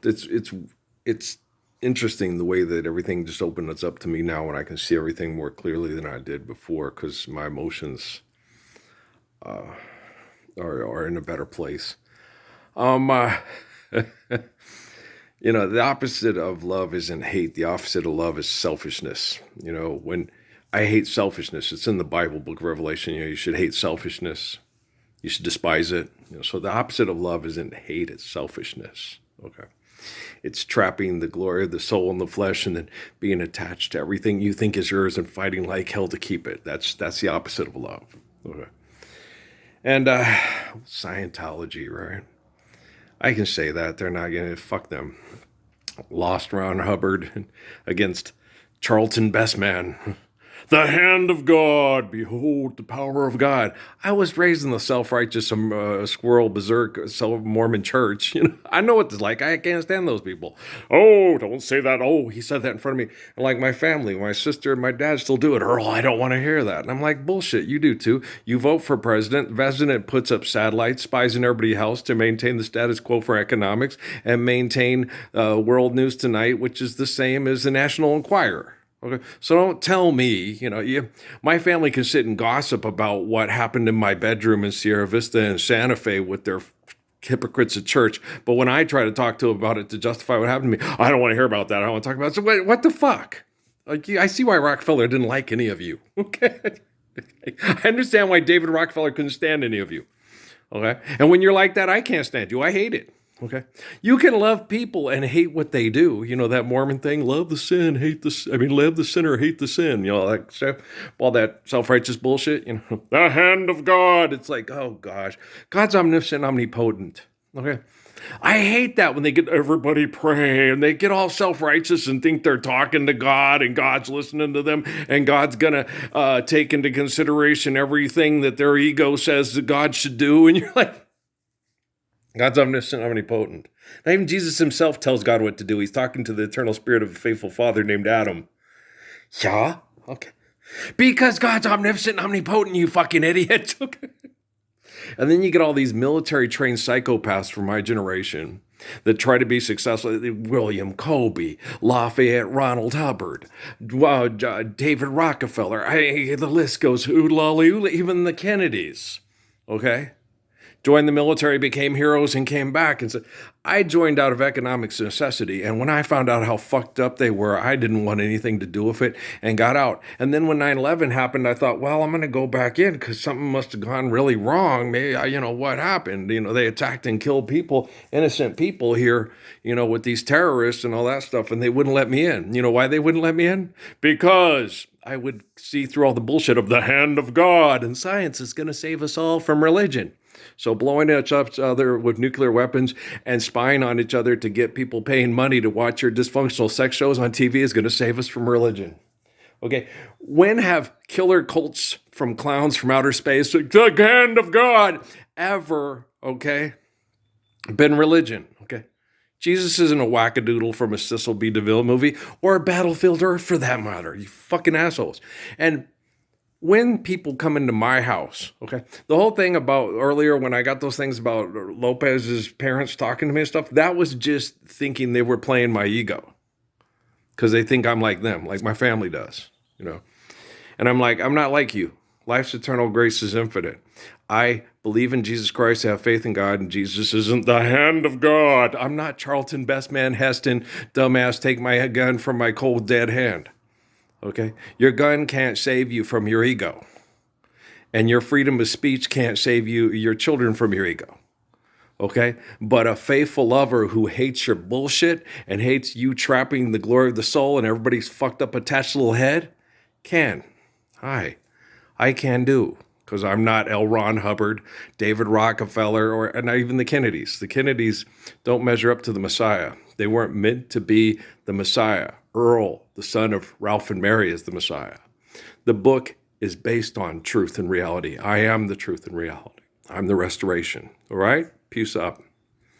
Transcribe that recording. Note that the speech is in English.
It's interesting the way that everything just opens up to me now when I can see everything more clearly than I did before because my emotions are in a better place. Um, uh, the opposite of love isn't hate. The opposite of love is selfishness. When I hate selfishness, it's in the Bible, Book of Revelation. You should hate selfishness. You should despise it. So the opposite of love isn't hate, it's selfishness. Okay. It's trapping the glory of the soul in the flesh and then being attached to everything you think is yours and fighting like hell to keep it. That's the opposite of love. Okay. And Scientology, right? I can say that. They're not going to fuck them. Lost around Hubbard against Charlton Bestman. The hand of God, behold the power of God. I was raised in the self-righteous squirrel berserk Mormon church. I know what it's like. I can't stand those people. Oh, don't say that. Oh, he said that in front of me. And like my family, my sister and my dad still do it. Earl, I don't want to hear that. And I'm like, bullshit, you do too. You vote for president. The president puts up satellites, spies in everybody's house to maintain the status quo for economics and maintain World News Tonight, which is the same as the National Enquirer. Okay, so don't tell me, my family can sit and gossip about what happened in my bedroom in Sierra Vista and Santa Fe with their hypocrites at church. But when I try to talk to them about it to justify what happened to me, I don't want to hear about that. I don't want to talk about it. So what the fuck? Like, I see why Rockefeller didn't like any of you. Okay, I understand why David Rockefeller couldn't stand any of you. Okay, and when you're like that, I can't stand you. I hate it. Okay. You can love people and hate what they do. That Mormon thing, love the sin, love the sinner, hate the sin. Like stuff, all that self-righteous bullshit, the hand of God. It's like, oh gosh, God's omniscient, omnipotent. Okay. I hate that when they get everybody pray and they get all self-righteous and think they're talking to God and God's listening to them and God's going to take into consideration everything that their ego says that God should do. And you're like, God's omniscient, omnipotent. Not even Jesus himself tells God what to do. He's talking to the eternal spirit of a faithful father named Adam. Yeah? Okay. Because God's omniscient, omnipotent, you fucking idiot. Okay. And then you get all these military-trained psychopaths from my generation that try to be successful. William Colby, Lafayette Ronald Hubbard, David Rockefeller. The list goes oodle, even the Kennedys. Okay? Joined the military, became heroes, and came back and said, I joined out of economic necessity. And when I found out how fucked up they were, I didn't want anything to do with it and got out. And then when 9/11 happened, I thought, well, I'm going to go back in because something must have gone really wrong. Maybe, what happened? They attacked and killed people, innocent people here, with these terrorists and all that stuff. And they wouldn't let me in. You know why they wouldn't let me in? Because I would see through all the bullshit of the hand of God and science is going to save us all from religion. So blowing each other with nuclear weapons and spying on each other to get people paying money to watch your dysfunctional sex shows on TV is going to save us from religion. Okay, when have killer cults from clowns from outer space, the hand of God, ever, been religion? Okay, Jesus isn't a wackadoodle from a Cecil B. DeVille movie or a Battlefield Earth for that matter, you fucking assholes. And when people come into my house, the whole thing about earlier when I got those things about Lopez's parents talking to me and stuff, that was just thinking they were playing my ego because they think I'm like them, like my family does, And I'm like, I'm not like you. Life's eternal grace is infinite. I believe in Jesus Christ, have faith in God, and Jesus isn't the hand of God. I'm not Charlton, Bestman, Heston, dumbass, take my gun from my cold, dead hand. Okay? Your gun can't save you from your ego. And your freedom of speech can't save your children from your ego. Okay? But a faithful lover who hates your bullshit and hates you trapping the glory of the soul and everybody's fucked up attached little head can. I can do. Because I'm not L. Ron Hubbard, David Rockefeller, and not even the Kennedys. The Kennedys don't measure up to the Messiah. They weren't meant to be the Messiah. Earl, the son of Ralph and Mary, is the Messiah. The book is based on truth and reality. I am the truth and reality. I'm the restoration. All right? Peace up.